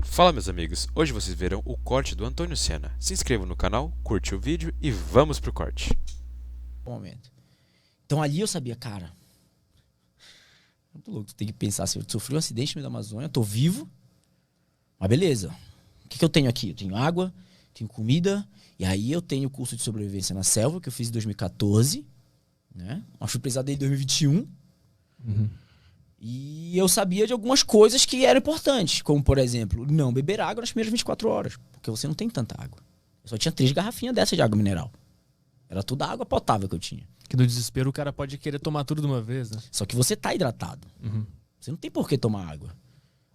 Fala meus amigos, hoje vocês verão o corte do Antônio Senna. Se inscrevam no canal, curte o vídeo e vamos pro corte. Momento. Então ali eu sabia, cara, muito louco, tu tem que pensar assim, eu sofri um acidente no meio da Amazônia, tô vivo, mas beleza, o que eu tenho aqui? Eu tenho água, tenho comida, e aí eu tenho o curso de sobrevivência na selva, que eu fiz em 2014, né? Mas fui precisar dele em 2021. E eu sabia de algumas coisas que eram importantes, como, por exemplo, não beber água nas primeiras 24 horas, porque você não tem tanta água. Eu só tinha 3 garrafinhas dessa de água mineral. Era toda a água potável que eu tinha. Que no desespero o cara pode querer tomar tudo de uma vez, né? Só que você tá hidratado. Você não tem por que tomar água.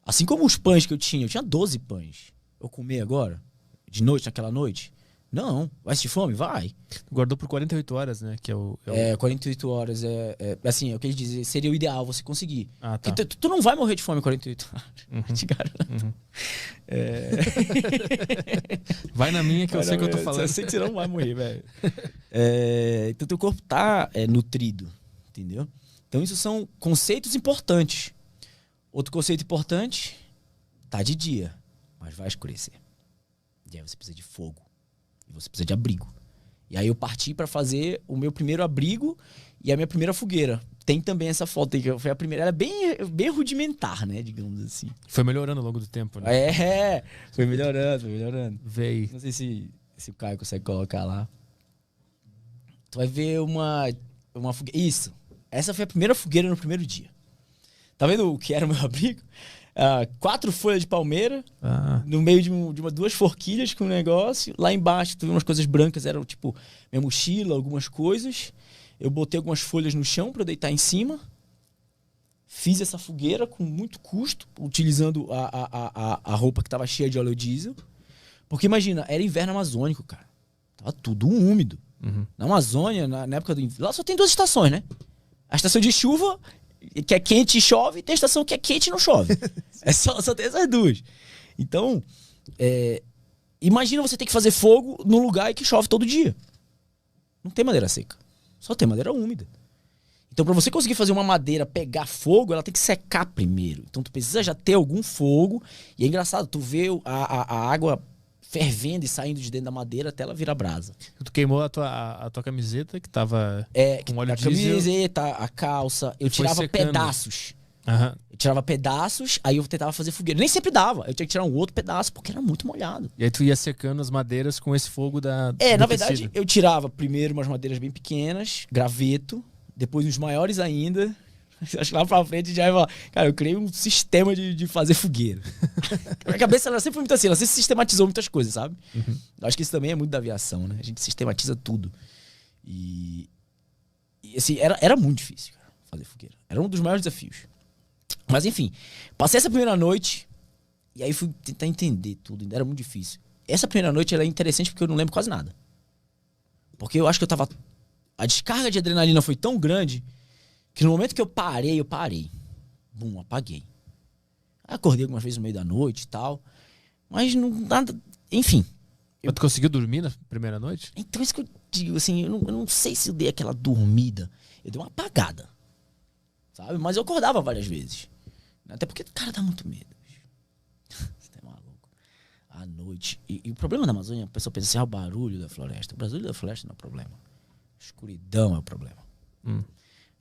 Assim como os pães que eu tinha 12 pães. Eu comer agora? De noite, naquela noite? Não. Vai sentir fome? Vai. Guardou por 48 horas, né? Que é o... 48 horas assim, é o que eles dizem, seria o ideal você conseguir. Ah, tá. Tu não vai morrer de fome em 48 horas. Te garanto. Vai na minha que eu sei que eu tô falando. Eu sei que você não vai morrer, velho. Então teu corpo tá nutrido, entendeu? Então isso são conceitos importantes. Outro conceito importante, tá de dia, mas vai escurecer. E aí você precisa de fogo. E você precisa de abrigo. E aí eu parti pra fazer o meu primeiro abrigo e a minha primeira fogueira. Tem também essa foto aí, que foi a primeira. Ela é bem rudimentar, né? Digamos assim. Foi melhorando ao longo do tempo, né? Foi melhorando. Veio. Não sei se o Caio consegue colocar lá. Tu vai ver uma fogueira. Isso. Essa foi a primeira fogueira no primeiro dia. Tá vendo o que era o meu abrigo? 4 folhas de palmeira, no meio de duas forquilhas com um negócio. Lá embaixo, tu vê umas coisas brancas, eram tipo minha mochila, algumas coisas. Eu botei algumas folhas no chão pra eu deitar em cima. Fiz essa fogueira com muito custo, utilizando a roupa que tava cheia de óleo diesel. Porque imagina, era inverno amazônico, cara. Tava tudo úmido. Na Amazônia, na época do inverno, lá só tem 2 estações, né? A estação de chuva, que é quente e chove, e tem a estação que é quente e não chove. Só tem essas duas. Então, imagina você ter que fazer fogo num lugar que chove todo dia. Não tem madeira seca. Só tem madeira úmida. Então, pra você conseguir fazer uma madeira pegar fogo, ela tem que secar primeiro. Então, tu precisa já ter algum fogo. E é engraçado, tu vê a água fervendo e saindo de dentro da madeira até ela virar brasa. Tu queimou a tua camiseta, que tava com óleo a diesel. Camiseta, a calça. Eu tirava secando. Pedaços. Aham. Eu tirava pedaços, aí eu tentava fazer fogueira. Nem sempre dava. Eu tinha que tirar um outro pedaço, porque era muito molhado. E aí tu ia secando as madeiras com esse fogo do na verdade, tecido. eu tirava primeiro umas madeiras bem pequenas, graveto, depois uns maiores ainda. Acho que lá pra frente já vai. Cara, eu criei um sistema de fazer fogueira. A minha cabeça ela sempre foi muito assim, ela sempre sistematizou muitas coisas, sabe? Eu acho que isso também é muito da aviação, né? A gente sistematiza tudo. E assim, era muito difícil, cara, fazer fogueira. Era um dos maiores desafios. Mas enfim, passei essa primeira noite e aí fui tentar entender tudo, ainda era muito difícil. Essa primeira noite ela é interessante porque eu não lembro quase nada. Porque eu acho que eu tava... A descarga de adrenalina foi tão grande que no momento que eu parei. Bum, apaguei. Acordei algumas vezes no meio da noite e tal. Mas não nada... Enfim. Mas tu conseguiu dormir na primeira noite? Então isso que eu digo, assim, eu não sei se eu dei aquela dormida. Eu dei uma apagada. Sabe? Mas eu acordava várias vezes. Até porque, cara, dá muito medo. Você tá maluco. À noite. E o problema da Amazônia, a pessoa pensa assim, o barulho da floresta. O barulho da floresta não é o problema. A escuridão é o problema.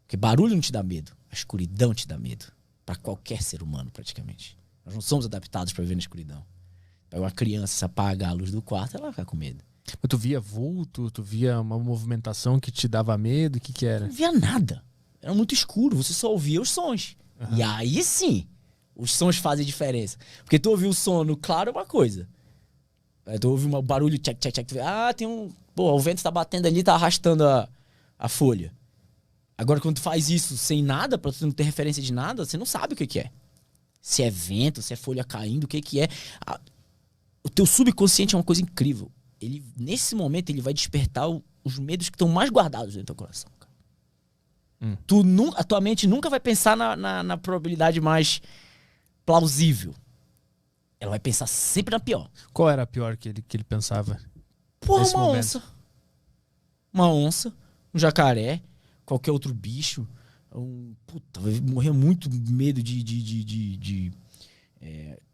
Porque barulho não te dá medo. A escuridão te dá medo. Pra qualquer ser humano, praticamente. Nós não somos adaptados pra viver na escuridão. Pega uma criança, se apagar a luz do quarto, ela vai ficar com medo. Mas tu via vulto? Tu via uma movimentação que te dava medo? O que era? Não via nada. Era muito escuro. Você só ouvia os sons. E aí sim, os sons fazem diferença. Porque tu ouviu o som no claro é uma coisa. Tu ouve um barulho, tchac, tchac, tchac. Tem um... Pô, o vento tá batendo ali, tá arrastando a folha. Agora, quando tu faz isso sem nada, pra tu não ter referência de nada, você não sabe o que é. Se é vento, se é folha caindo, o que é. O teu subconsciente é uma coisa incrível. Nesse momento, ele vai despertar os medos que estão mais guardados dentro do teu coração. A tua mente nunca vai pensar na probabilidade mais plausível. Ela vai pensar sempre na pior. Qual era a pior que ele pensava? Porra, nesse uma momento? onça. Uma onça, um jacaré, qualquer outro bicho. Puta, vai morrer muito medo de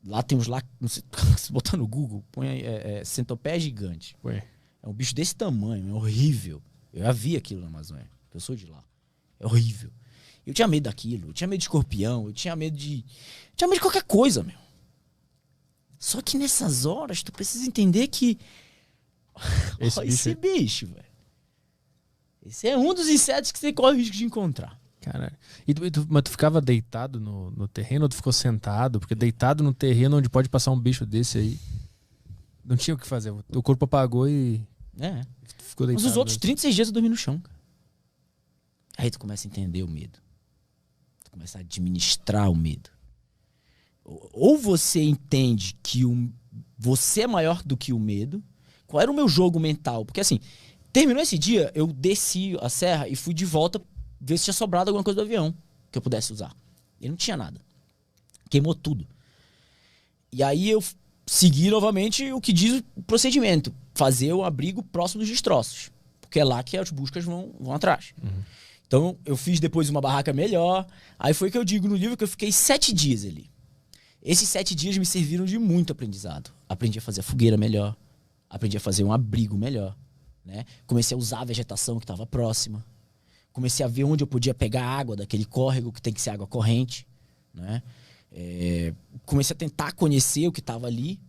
Lá tem uns lá, não sei, se botar no Google, põe centopeia gigante. Ué. É um bicho desse tamanho, é horrível. Eu já vi aquilo na Amazônia, eu sou de lá. É horrível. Eu tinha medo daquilo, eu tinha medo de escorpião, eu tinha medo de qualquer coisa, meu. Só que nessas horas, tu precisa entender que... Esse bicho, velho. Esse é um dos insetos que você corre o risco de encontrar. Cara, mas tu ficava deitado no terreno ou tu ficou sentado? Porque deitado no terreno onde pode passar um bicho desse aí, não tinha o que fazer. O corpo apagou e tu ficou deitado. Mas os outros 36 dias eu dormi no chão, cara. Aí tu começa a entender o medo. Tu começa a administrar o medo. Ou você entende que você é maior do que o medo. Qual era o meu jogo mental? Porque assim, terminou esse dia, eu desci a serra e fui de volta ver se tinha sobrado alguma coisa do avião que eu pudesse usar. E não tinha nada. Queimou tudo. E aí eu segui novamente o que diz o procedimento. Fazer o abrigo próximo dos destroços. Porque é lá que as buscas vão atrás. Uhum. Então eu fiz depois uma barraca melhor. Aí foi que eu digo no livro que eu fiquei 7 dias ali. Esses 7 dias me serviram de muito aprendizado. Aprendi a fazer a fogueira melhor. Aprendi a fazer um abrigo melhor. Né? Comecei a usar a vegetação que estava próxima. Comecei a ver onde eu podia pegar água daquele córrego, que tem que ser água corrente. Né? Comecei a tentar conhecer o que estava ali.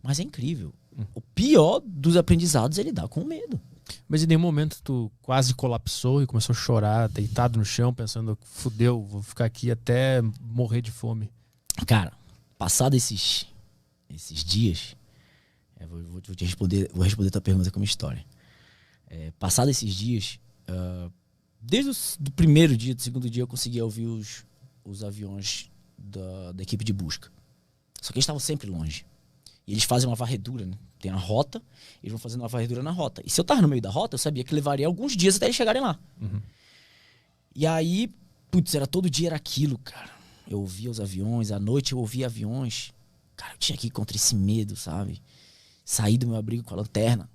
Mas é incrível. O pior dos aprendizados é lidar com o medo. Mas em nenhum momento tu quase colapsou e começou a chorar, deitado no chão, pensando, fudeu, vou ficar aqui até morrer de fome. Cara, passado esses dias, vou responder tua pergunta com uma história. Passado esses dias, desde o primeiro dia, do segundo dia, eu conseguia ouvir os aviões da equipe de busca. Só que eles estavam sempre longe. E eles fazem uma varredura, né? Tem a rota, eles vão fazendo uma varredura na rota. E se eu tava no meio da rota, eu sabia que levaria alguns dias até eles chegarem lá. Uhum. E aí, putz, todo dia era aquilo, cara. Eu ouvia os aviões, à noite eu ouvia aviões. Cara, eu tinha que ir contra esse medo, sabe? Sair do meu abrigo com a lanterna.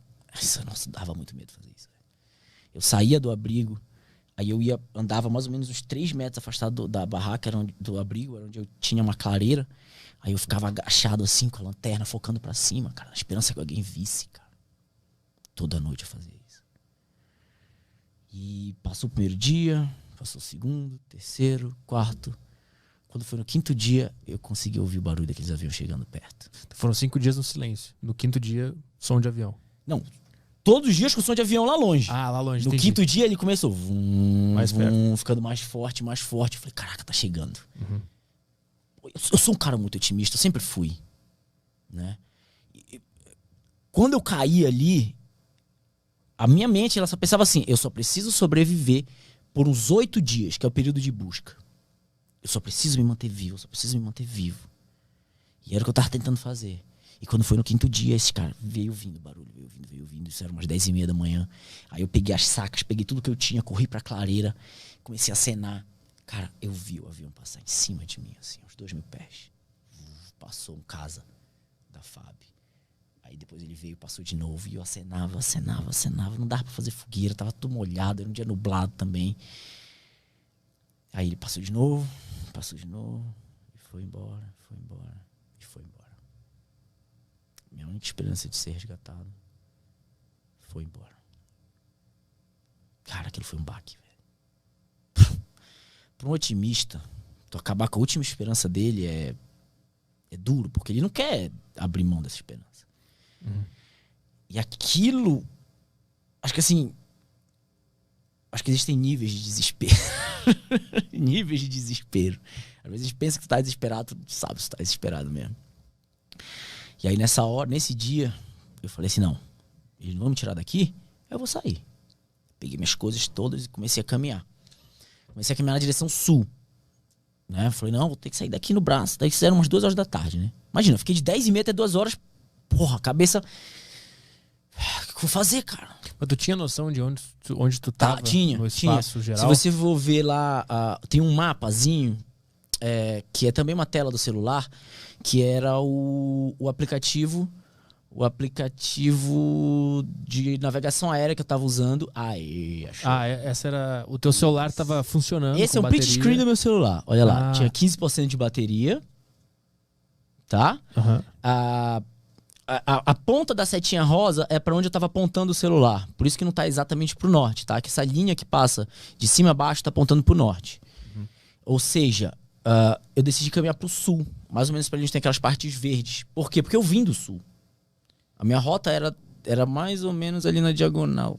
Nossa, dava muito medo fazer isso. Eu saía do abrigo, aí eu andava mais ou menos uns 3 metros afastado da barraca, do abrigo, era onde eu tinha uma clareira. Aí eu ficava agachado assim com a lanterna, focando pra cima, cara, na esperança que alguém visse, cara. Toda noite eu fazia isso. E passou o primeiro dia, passou o segundo, terceiro, quarto. Quando foi no 5º dia, eu consegui ouvir o barulho daqueles aviões chegando perto. Foram 5 dias no silêncio. No 5º dia, som de avião. Não, todos os dias com som de avião lá longe. Ah, lá longe, No entendi. 5º dia ele começou Mais perto. ficando mais forte, mais forte. Eu falei, caraca, tá chegando. Uhum. Eu sou um cara muito otimista, eu sempre fui. Né? Quando eu caí ali, a minha mente ela só pensava assim, eu só preciso sobreviver por uns 8 dias, que é o período de busca. Eu só preciso me manter vivo, eu só preciso me manter vivo. E era o que eu tava tentando fazer. E quando foi no 5º dia, esse cara veio vindo barulho, veio vindo. Isso era umas 10h30 da manhã. Aí eu peguei as sacas, peguei tudo que eu tinha, corri pra clareira, comecei a acenar. Cara, eu vi o avião passar em cima de mim, assim, uns 2.000 pés. Passou um casa da FAB. Aí depois ele veio, passou de novo. E eu acenava. Não dava pra fazer fogueira, tava tudo molhado, era um dia nublado também. Aí ele passou de novo. E foi embora. Minha única esperança de ser resgatado foi embora. Cara, aquilo foi um baque, velho. Para um otimista, tu acabar com a última esperança dele é duro, porque ele não quer abrir mão dessa esperança. Uhum. E aquilo, acho que existem níveis de desespero. Níveis de desespero. Às vezes a gente pensa que tu tá desesperado, tu sabe se tu tá desesperado mesmo. E aí nessa hora, nesse dia, eu falei assim, não, eles não vão me tirar daqui, eu vou sair. Peguei minhas coisas todas e comecei a caminhar. Comecei a caminhar na direção sul. Né? Falei, não, vou ter que sair daqui no braço. Daí eram umas 2 horas da tarde, né? Imagina, eu fiquei de 10h30 até 2 horas. Porra, cabeça... O que eu vou fazer, cara? Mas tu tinha noção de onde tu tava? Tinha, no espaço geral? Se você for ver lá, tem um mapazinho, que é também uma tela do celular, que era o aplicativo de navegação aérea que eu tava usando. Aí, achou. Essa era... O teu celular tava funcionando. Esse é um print screen do meu celular. Olha lá, tinha 15% de bateria. tá? Aham. A ponta da setinha rosa é pra onde eu tava apontando o celular. Por isso que não tá exatamente pro norte, tá? Que essa linha que passa de cima a baixo tá apontando pro norte. Ou seja, eu decidi caminhar pro sul. Mais ou menos pra gente ter aquelas partes verdes. Por quê? Porque eu vim do sul. A minha rota era mais ou menos ali na diagonal.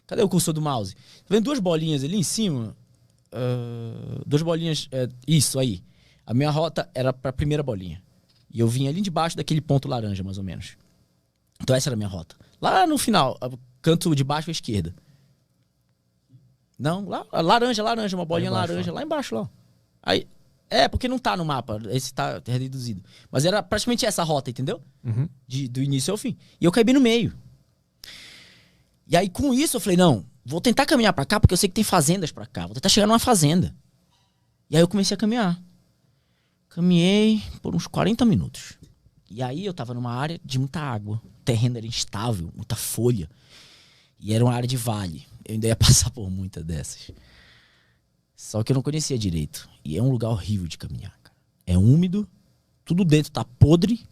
Cadê o cursor do mouse? Tá vendo duas bolinhas ali em cima? Duas bolinhas... isso aí. A minha rota era pra primeira bolinha. E eu vim ali debaixo daquele ponto laranja, mais ou menos. Então essa era a minha rota. Lá no final, canto de baixo à esquerda. Não, lá, laranja, uma bolinha embaixo, laranja, lá embaixo, lá. Aí, porque não tá no mapa, esse tá reduzido. Mas era praticamente essa a rota, entendeu? Uhum. Do início ao fim. E eu caí bem no meio. E aí com isso eu falei, não, vou tentar caminhar pra cá, porque eu sei que tem fazendas pra cá. Vou tentar chegar numa fazenda. E aí eu comecei a caminhar. Caminhei por uns 40 minutos. E aí eu tava numa área de muita água. O terreno era instável, muita folha. E era uma área de vale. Eu ainda ia passar por muitas dessas. Só que eu não conhecia direito. E é um lugar horrível de caminhar, cara. É úmido, tudo dentro tá podre,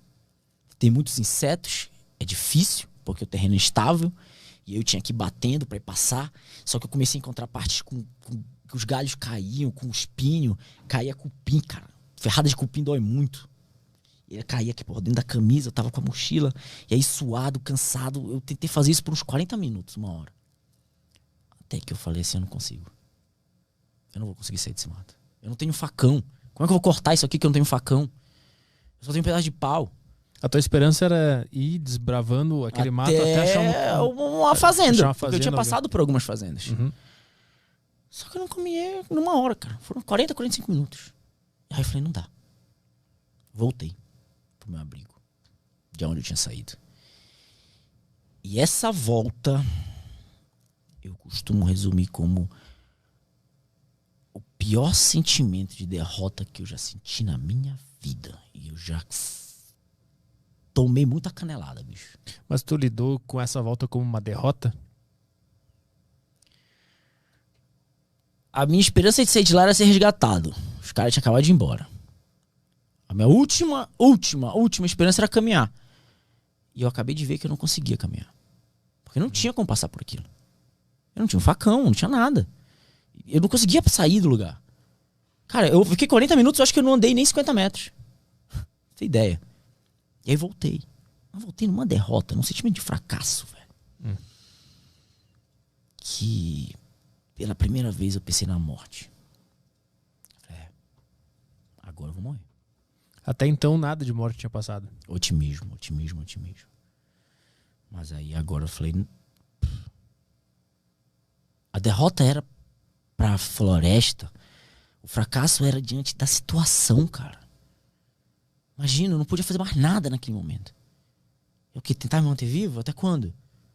tem muitos insetos, é difícil, porque o terreno é instável. E eu tinha que ir batendo pra ir passar. Só que eu comecei a encontrar partes com os galhos caíam, com espinho. Caía cupim, cara. Ferrada de cupim dói muito. Ele caía aqui por dentro da camisa, eu tava com a mochila. E aí suado, cansado. Eu tentei fazer isso por uns 40 minutos, uma hora. Até que eu falei assim, eu não consigo. Eu não vou conseguir sair desse mato. Eu não tenho facão. Como é que eu vou cortar isso aqui que eu não tenho facão? Eu só tenho um pedaço de pau. A tua esperança era ir desbravando aquele mato até achar uma fazenda. Porque eu tinha alguém. passado por algumas fazendas. Uhum. Só que eu não comia numa hora, cara. Foram 40, 45 minutos. Aí eu falei, não dá. Voltei pro meu abrigo, de onde eu tinha saído. E essa volta, eu costumo resumir como o pior sentimento de derrota que eu já senti na minha vida. E eu já tomei muita canelada, bicho. Mas tu lidou com essa volta como uma derrota? A minha esperança de sair de lá era ser resgatado. Os caras tinham acabado de ir embora. A minha última esperança era caminhar. E eu acabei de ver que eu não conseguia caminhar. Porque não tinha como passar por aquilo. Eu não tinha um facão, não tinha nada. Eu não conseguia sair do lugar. Cara, eu fiquei 40 minutos, eu acho que eu não andei nem 50 metros. Não tem ideia. E aí voltei. Eu voltei numa derrota, num sentimento de fracasso, velho. Que pela primeira vez eu pensei na morte. Agora eu vou morrer. Até então nada de morte tinha passado. Otimismo. Mas aí agora eu falei... A derrota era pra floresta. O fracasso era diante da situação, cara. Imagina, eu não podia fazer mais nada naquele momento. Eu que tentar me manter vivo? Até quando?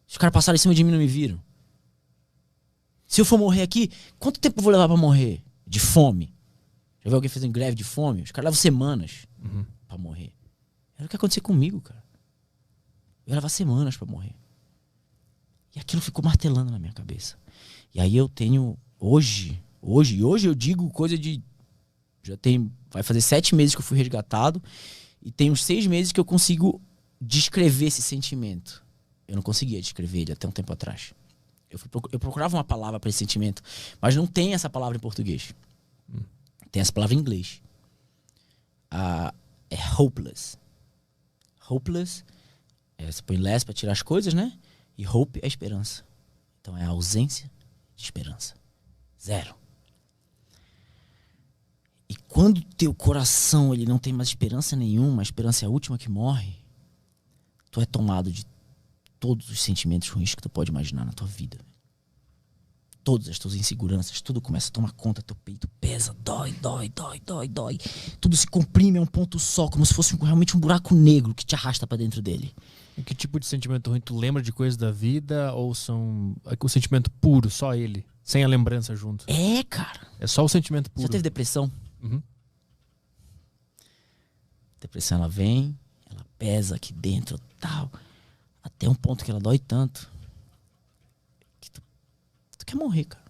Os caras passaram em cima de mim e não me viram. Se eu for morrer aqui, quanto tempo eu vou levar pra morrer? De fome? Já viu alguém fazendo greve de fome? Os caras levam semanas pra morrer. Era o que aconteceu comigo, cara. Eu ia levar semanas pra morrer. E aquilo ficou martelando na minha cabeça. E aí eu tenho, hoje eu digo coisa de... Vai fazer 7 meses que eu fui resgatado. E tem uns 6 meses que eu consigo descrever esse sentimento. Eu não conseguia descrever ele até um tempo atrás. Eu procurava uma palavra pra esse sentimento. Mas não tem essa palavra em português. Tem essa palavra em inglês. É hopeless. Hopeless, você põe less pra tirar as coisas, né? E hope é esperança. Então é a ausência de esperança. Zero. E quando teu coração ele não tem mais esperança nenhuma, a esperança é a última que morre, tu é tomado de todos os sentimentos ruins que tu pode imaginar na tua vida. Todas as tuas inseguranças, tudo começa a tomar conta, teu peito pesa, dói. Tudo se comprime a um ponto só, como se fosse realmente um buraco negro que te arrasta pra dentro dele. E que tipo de sentimento ruim? Tu lembra de coisas da vida ou são o sentimento puro, só ele, sem a lembrança junto? É, cara. É só o sentimento puro. Já teve depressão? Uhum. Depressão, ela vem, ela pesa aqui dentro, tal, até um ponto que ela dói tanto que tu quer morrer, cara.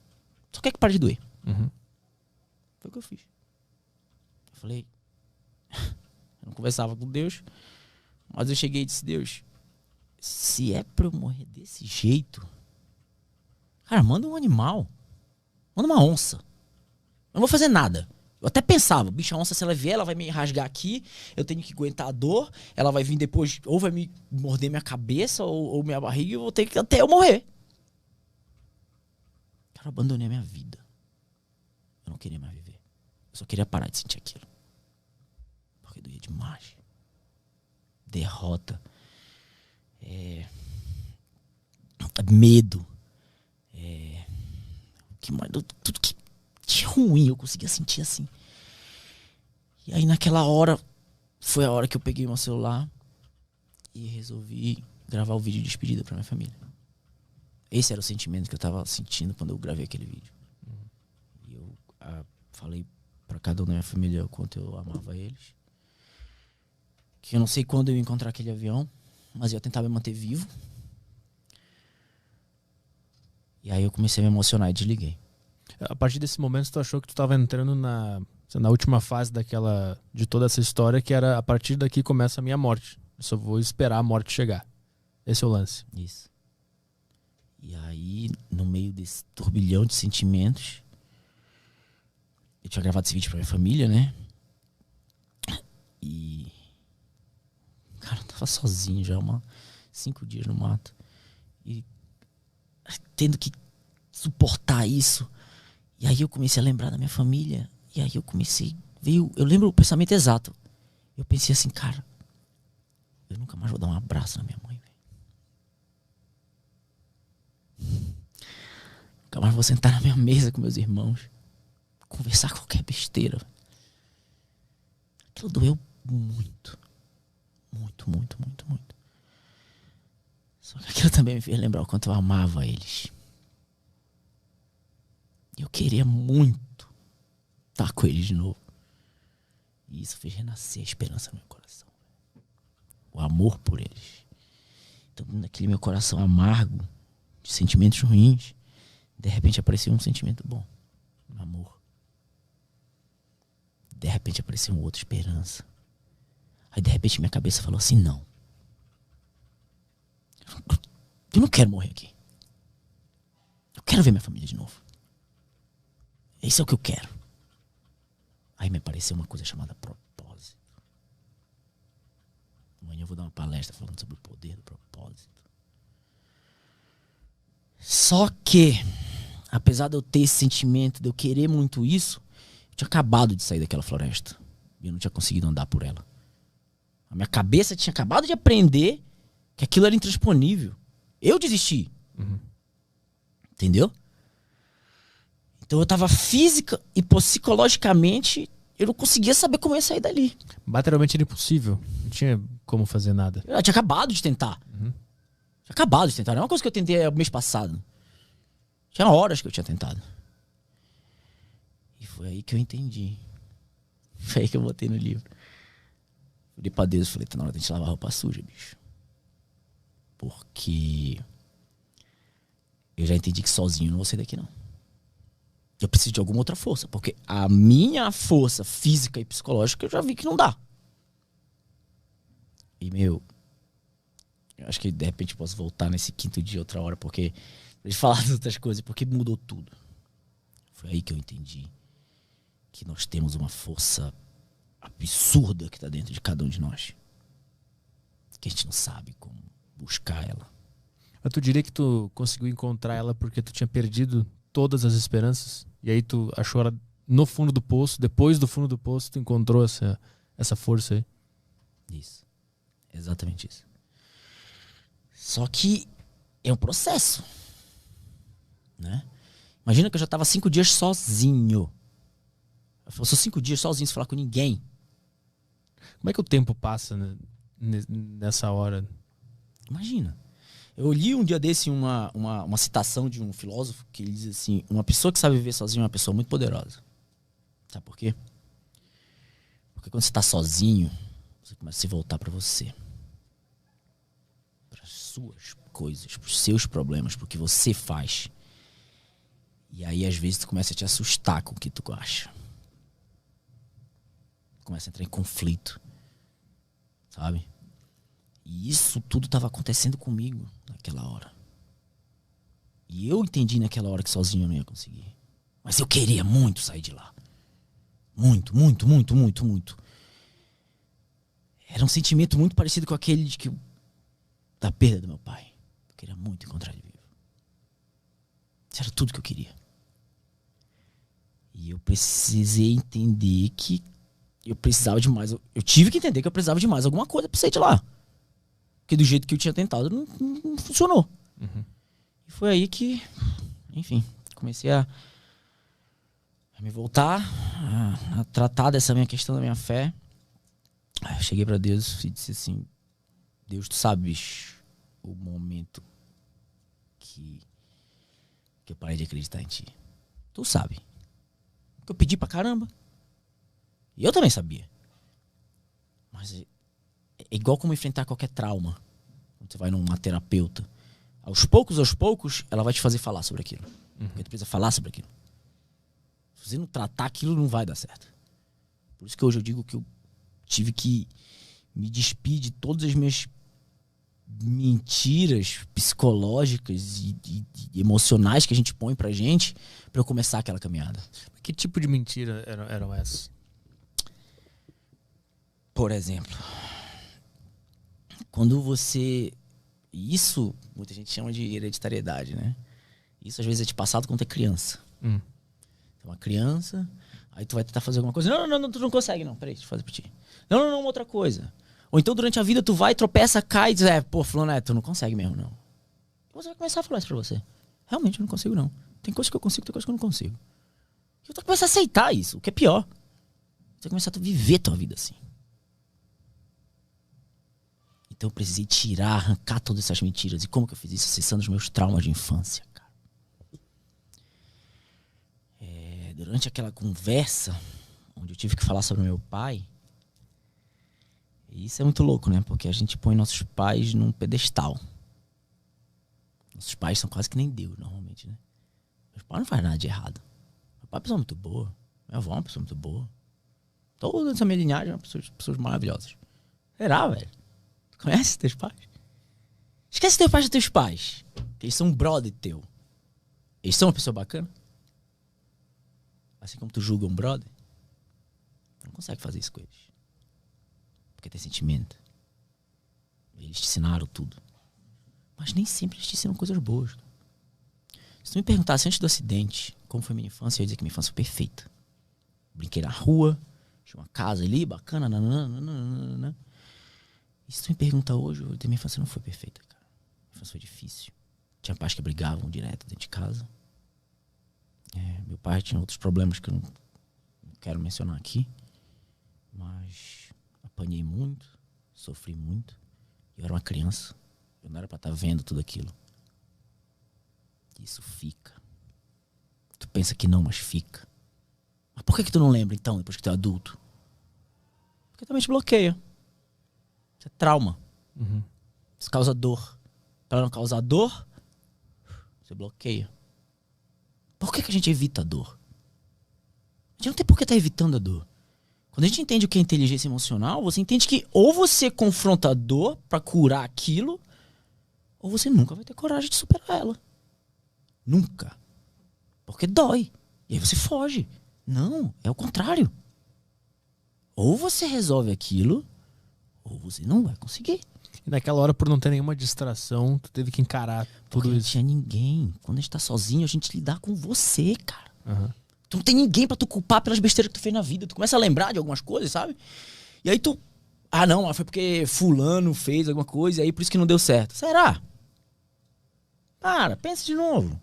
Só quer que pare de doer. Uhum. Foi o que eu fiz. Eu falei, Eu não conversava com Deus. Mas eu cheguei e disse, Deus, se é pra eu morrer desse jeito, cara, manda um animal. Manda uma onça. Eu não vou fazer nada. Eu até pensava, bicho, a onça, se ela vier, ela vai me rasgar aqui, eu tenho que aguentar a dor, ela vai vir depois, ou vai me morder minha cabeça, ou minha barriga, e eu vou ter que até eu morrer. Cara, eu abandonei a minha vida. Eu não queria mais viver. Eu só queria parar de sentir aquilo. Porque doía demais. Derrota. Medo. Que mais? Tudo que de ruim eu conseguia sentir assim. E aí naquela hora, foi a hora que eu peguei meu celular e resolvi gravar o vídeo de despedida pra minha família. Esse era o sentimento que eu tava sentindo quando eu gravei aquele vídeo. E eu falei pra cada um da minha família o quanto eu amava eles. Que eu não sei quando eu ia encontrar aquele avião, mas eu ia tentar me manter vivo. E aí eu comecei a me emocionar e desliguei. A partir desse momento, tu achou que tu estava entrando na última fase de toda essa história, que era, a partir daqui começa a minha morte. Eu só vou esperar a morte chegar. Esse é o lance. Isso. E aí, no meio desse turbilhão de sentimentos, eu tinha gravado esse vídeo pra minha família, né? E... cara, eu tava sozinho já, 5 dias no mato. E tendo que suportar isso. E aí eu comecei a lembrar da minha família. E aí eu comecei... eu lembro o pensamento exato. Eu pensei assim, cara, eu nunca mais vou dar um abraço na minha mãe, velho. Nunca mais vou sentar na minha mesa com meus irmãos, conversar qualquer besteira. Aquilo doeu muito. Muito, muito, muito, muito. Só que aquilo também me fez lembrar o quanto eu amava eles. Eu queria muito estar com eles de novo. E isso fez renascer a esperança no meu coração. O amor por eles. Então, naquele meu coração amargo, de sentimentos ruins, de repente apareceu um sentimento bom. Um amor. De repente apareceu um outro, esperança. Aí de repente minha cabeça falou assim, não. Eu não quero morrer aqui. Eu quero ver minha família de novo. Isso é o que eu quero. Aí me apareceu uma coisa chamada propósito. Amanhã eu vou dar uma palestra falando sobre o poder do propósito. Só que, apesar de eu ter esse sentimento, de eu querer muito isso, eu tinha acabado de sair daquela floresta. E eu não tinha conseguido andar por ela. A minha cabeça tinha acabado de aprender que aquilo era intransponível. Eu desisti. Entendeu? Então eu tava física e psicologicamente, eu não conseguia saber como eu ia sair dali. Materialmente era impossível. Não tinha como fazer nada. Eu tinha acabado de tentar. Tinha acabado de tentar. Não é uma coisa que eu tentei mês passado. Tinha horas que eu tinha tentado. E foi aí que eu entendi. Foi aí que eu botei no livro. Falei pra Deus, falei, tá na hora de a gente lavar a roupa suja, bicho. Porque eu já entendi que sozinho eu não vou sair daqui, não. Eu preciso de alguma outra força. Porque a minha força física e psicológica eu já vi que não dá. E, eu acho que de repente eu posso voltar nesse 5º dia outra hora, porque pra gente falar de outras coisas, porque mudou tudo. Foi aí que eu entendi que nós temos uma força absurda que tá dentro de cada um de nós. Que a gente não sabe como buscar ela. Mas tu diria que tu conseguiu encontrar ela porque tu tinha perdido todas as esperanças? E aí tu achou ela no fundo do poço, depois do fundo do poço tu encontrou essa força aí? Isso. Exatamente isso. Só que é um processo, né? Imagina que eu já tava 5 dias sozinho. Eu sou 5 dias sozinho sem falar com ninguém. Como é que o tempo passa, né, nessa hora? Imagina. Eu li um dia desse uma citação de um filósofo que ele diz assim: uma pessoa que sabe viver sozinha é uma pessoa muito poderosa. Sabe por quê? Porque quando você tá sozinho, você começa a se voltar pra você. Para suas coisas, pros seus problemas, pro que você faz. E aí às vezes tu começa a te assustar com o que tu acha. Começa a entrar em conflito. sabe? E isso tudo estava acontecendo comigo naquela hora. E eu entendi naquela hora que sozinho eu não ia conseguir. Mas eu queria muito sair de lá. Muito, muito, muito, muito, muito. Era um sentimento muito parecido com aquele da perda do meu pai. Eu queria muito encontrar ele vivo. Isso era tudo que eu queria. E eu precisei entender que eu precisava de mais. Eu tive que entender que eu precisava de mais alguma coisa pra sair de lá. Porque do jeito que eu tinha tentado, não funcionou. Uhum. E foi aí que, enfim, comecei a me voltar, a tratar dessa minha questão da minha fé. Eu cheguei pra Deus e disse assim: Deus, tu sabes o momento que eu parei de acreditar em ti. Tu sabe. Porque eu pedi pra caramba. E eu também sabia. Mas é igual como enfrentar qualquer trauma. Quando você vai numa terapeuta. Aos poucos, ela vai te fazer falar sobre aquilo. Porque tu precisa falar sobre aquilo. Se você não tratar aquilo, não vai dar certo. Por isso que hoje eu digo que eu tive que me despir de todas as minhas mentiras psicológicas e emocionais que a gente põe pra gente pra eu começar aquela caminhada. Que tipo de mentira eram essas? Por exemplo, quando você... Isso, muita gente chama de hereditariedade, né? Isso às vezes é de passado quando é criança. É uma criança, aí tu vai tentar fazer alguma coisa. Não, tu não consegue, não. Peraí, deixa eu fazer pra ti. Não, outra coisa. Ou então durante a vida tu vai, tropeça, cai e diz, fulano, tu não consegue mesmo, não. Você vai começar a falar isso pra você. Realmente eu não consigo, não. Tem coisa que eu consigo, tem coisa que eu não consigo. E tu vai começar a aceitar isso, o que é pior. Você vai começar a viver tua vida assim. Então eu precisei arrancar todas essas mentiras. E como que eu fiz isso? Acessando os meus traumas de infância, cara. Durante aquela conversa, onde eu tive que falar sobre o meu pai, e isso é muito louco, né? Porque a gente põe nossos pais num pedestal. Nossos pais são quase que nem Deus, normalmente, né? Meus pais não fazem nada de errado. Meu pai é uma pessoa muito boa. Minha avó é uma pessoa muito boa. Toda essa minha linhagem é uma pessoas maravilhosas. Será, velho? Conhece teus pais? Esquece teus pais dos teus pais. Eles são um brother teu. Eles são uma pessoa bacana? Assim como tu julga um brother, tu não consegue fazer isso com eles. Porque tem sentimento. Eles te ensinaram tudo. Mas nem sempre eles te ensinam coisas boas. Se tu me perguntasse antes do acidente como foi minha infância, eu ia dizer que minha infância foi perfeita. Brinquei na rua, tinha uma casa ali, bacana, nananana. E se tu me pergunta hoje, eu vou dizer que minha infância não foi perfeita, cara. Minha infância foi difícil. Tinha pais que brigavam direto dentro de casa. Meu pai tinha outros problemas que eu não quero mencionar aqui. Mas apanhei muito, sofri muito. Eu era uma criança. Eu não era pra estar vendo tudo aquilo. Isso fica. Tu pensa que não, mas fica. Mas por que tu não lembra então, depois que tu é adulto? Porque também te bloqueia. Isso é trauma. Isso causa dor. Pra não causar dor, você bloqueia. Por que a gente evita a dor? A gente não tem por que estar evitando a dor. Quando a gente entende o que é inteligência emocional, você entende que ou você confronta a dor pra curar aquilo, ou você nunca vai ter coragem de superar ela. Nunca. Porque dói. E aí você foge. Não, é o contrário. Ou você resolve aquilo, ou você não vai conseguir. E naquela hora, por não ter nenhuma distração, tu teve que encarar tudo Porque isso. não tinha ninguém. Quando a gente tá sozinho, a gente lidar com você, cara. Tu não tem ninguém pra tu culpar pelas besteiras que tu fez na vida. Tu começa a lembrar de algumas coisas, sabe? E aí tu... não, foi porque fulano fez alguma coisa e aí por isso que não deu certo. Será? Para, pensa de novo.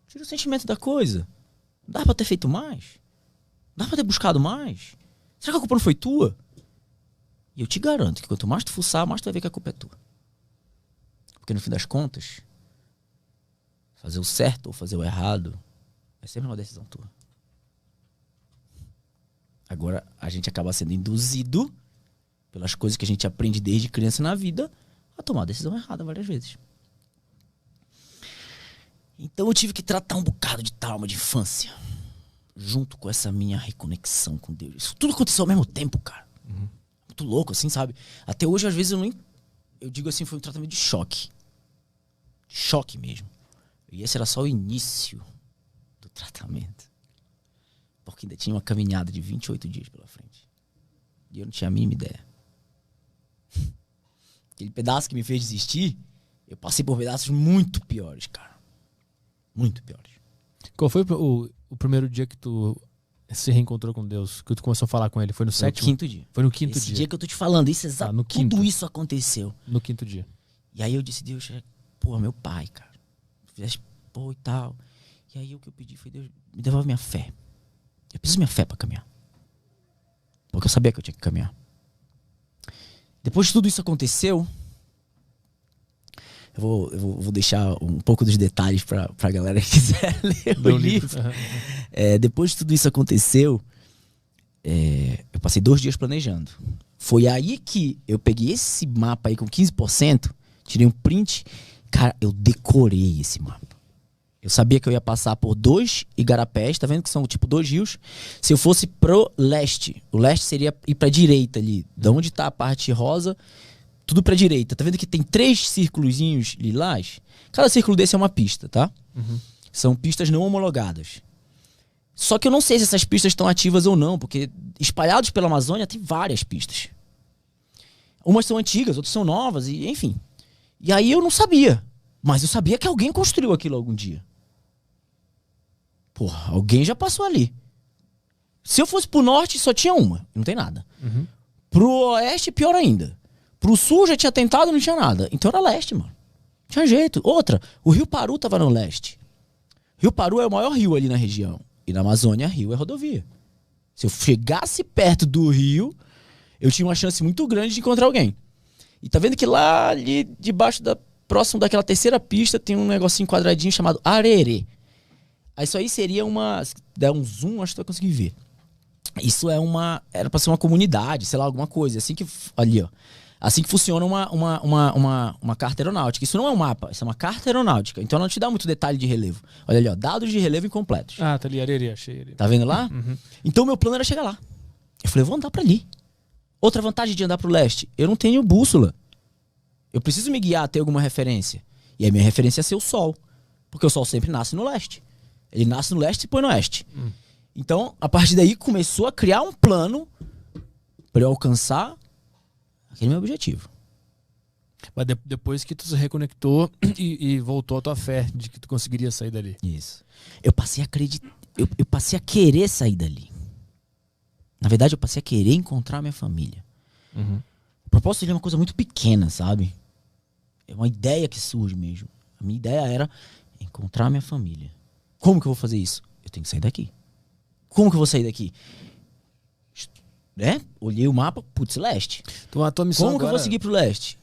Tira o sentimento da coisa. Dá pra ter feito mais? Dá pra ter buscado mais? Será que a culpa não foi tua? E eu te garanto que quanto mais tu fuçar, mais tu vai ver que a culpa é tua. Porque no fim das contas, fazer o certo ou fazer o errado é sempre uma decisão tua. Agora, a gente acaba sendo induzido pelas coisas que a gente aprende desde criança na vida a tomar a decisão errada várias vezes. Então eu tive que tratar um bocado de trauma de infância junto com essa minha reconexão com Deus. Isso tudo aconteceu ao mesmo tempo, cara. muito louco, assim, sabe? Até hoje, às vezes, eu digo assim, foi um tratamento de choque. Choque mesmo. E esse era só o início do tratamento. Porque ainda tinha uma caminhada de 28 dias pela frente. E eu não tinha a mínima ideia. Aquele pedaço que me fez desistir, eu passei por pedaços muito piores, cara. Muito piores. Qual foi o primeiro dia que tu se reencontrou com Deus? Que tu começou a falar com ele? Foi no sétimo? No quinto dia. Foi no quinto Esse dia. dia que eu tô te falando, isso exato. No quinto. Tudo isso aconteceu. No quinto dia. E aí eu disse, Deus, pô, meu pai, cara. Fizeste, pô, e tal. E aí o que eu pedi foi, Deus, me devolve minha fé. Eu preciso de minha fé pra caminhar. Porque eu sabia que eu tinha que caminhar. Depois de tudo isso aconteceu, eu vou deixar um pouco dos detalhes pra galera que quiser ler o livro. Depois de tudo isso aconteceu, eu passei 2 dias planejando. Foi aí que eu peguei esse mapa aí com 15%, tirei um print. Cara, eu decorei esse mapa. Eu sabia que eu ia passar por 2 igarapés, tá vendo que são tipo 2 rios. Se eu fosse pro leste, o leste seria ir pra direita ali, de onde tá a parte rosa, tudo pra direita. Tá vendo que tem 3 círculozinhos lilás? Cada círculo desse é uma pista, tá? Uhum. São pistas não homologadas. Só que eu não sei se essas pistas estão ativas ou não, porque espalhados pela Amazônia tem várias pistas. Umas são antigas, outras são novas, e enfim. E aí eu não sabia. Mas eu sabia que alguém construiu aquilo algum dia. Porra, alguém já passou ali. Se eu fosse pro norte, só tinha uma. Não tem nada. Uhum. Pro oeste, pior ainda. Pro sul, já tinha tentado, não tinha nada. Então era leste, mano. Não tinha jeito. Outra, o Rio Paru tava no leste. Rio Paru é o maior rio ali na região. E na Amazônia, rio é rodovia. Se eu chegasse perto do rio, eu tinha uma chance muito grande de encontrar alguém. E tá vendo que lá ali debaixo próximo daquela terceira pista tem um negocinho quadradinho chamado Arerê. Isso aí seria uma... Se der um zoom, acho que tu vai conseguir ver. Isso era pra ser uma comunidade, sei lá, alguma coisa. Assim que... Ali, ó. Assim que funciona uma carta aeronáutica. Isso não é um mapa, isso é uma carta aeronáutica. Então ela não te dá muito detalhe de relevo. Olha ali, ó. Dados de relevo incompletos. Ah, tá ali, Arerê, achei ali. Tá vendo lá? Uhum. Então meu plano era chegar lá. Eu falei, eu vou andar pra ali. Outra vantagem de andar pro leste, eu não tenho bússola. Eu preciso me guiar até alguma referência. E a minha referência é ser o sol. Porque o sol sempre nasce no leste. Ele nasce no leste e põe no oeste. Então, a partir daí, começou a criar um plano para eu alcançar aquele meu objetivo. Mas depois que tu se reconectou e voltou à tua fé de que tu conseguiria sair dali. Isso. Eu passei a acreditar. Eu passei a querer sair dali. Na verdade, eu passei a querer encontrar minha família. Uhum. O propósito dele é uma coisa muito pequena, sabe? É uma ideia que surge mesmo. A minha ideia era encontrar minha família. Como que eu vou fazer isso? Eu tenho que sair daqui. Como que eu vou sair daqui? Olhei o mapa, putz, leste. Então a tua missão Como agora... que eu vou seguir pro leste?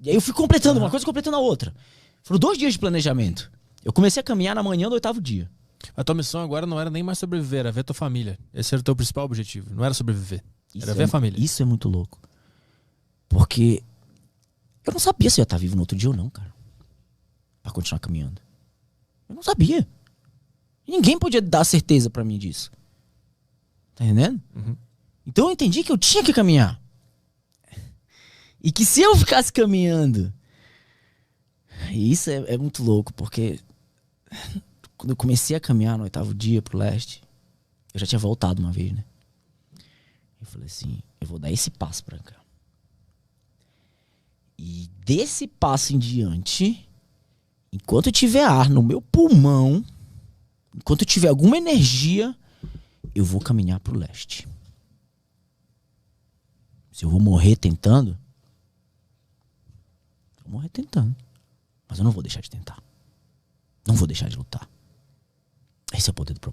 E aí eu fui completando uma coisa, completando a outra. Foram 2 dias de planejamento. Eu comecei a caminhar na manhã do 8º dia. A tua missão agora não era nem mais sobreviver, era ver tua família. Esse era o teu principal objetivo. Não era sobreviver. Era ver a família. Isso é muito louco. Porque eu não sabia se eu ia estar vivo no outro dia ou não, cara. Pra continuar caminhando. Eu não sabia. Ninguém podia dar certeza pra mim disso. Tá entendendo? Uhum. Então eu entendi que eu tinha que caminhar. E que se eu ficasse caminhando... E isso é muito louco, porque... Quando eu comecei a caminhar no 8º dia pro leste, eu já tinha voltado uma vez, né? Eu falei assim, eu vou dar esse passo pra cá. E desse passo em diante, enquanto eu tiver ar no meu pulmão, enquanto eu tiver alguma energia, eu vou caminhar pro leste. Se eu vou morrer tentando, eu vou morrer tentando. Mas eu não vou deixar de tentar. Não vou deixar de lutar. Esse é o poder do propósito.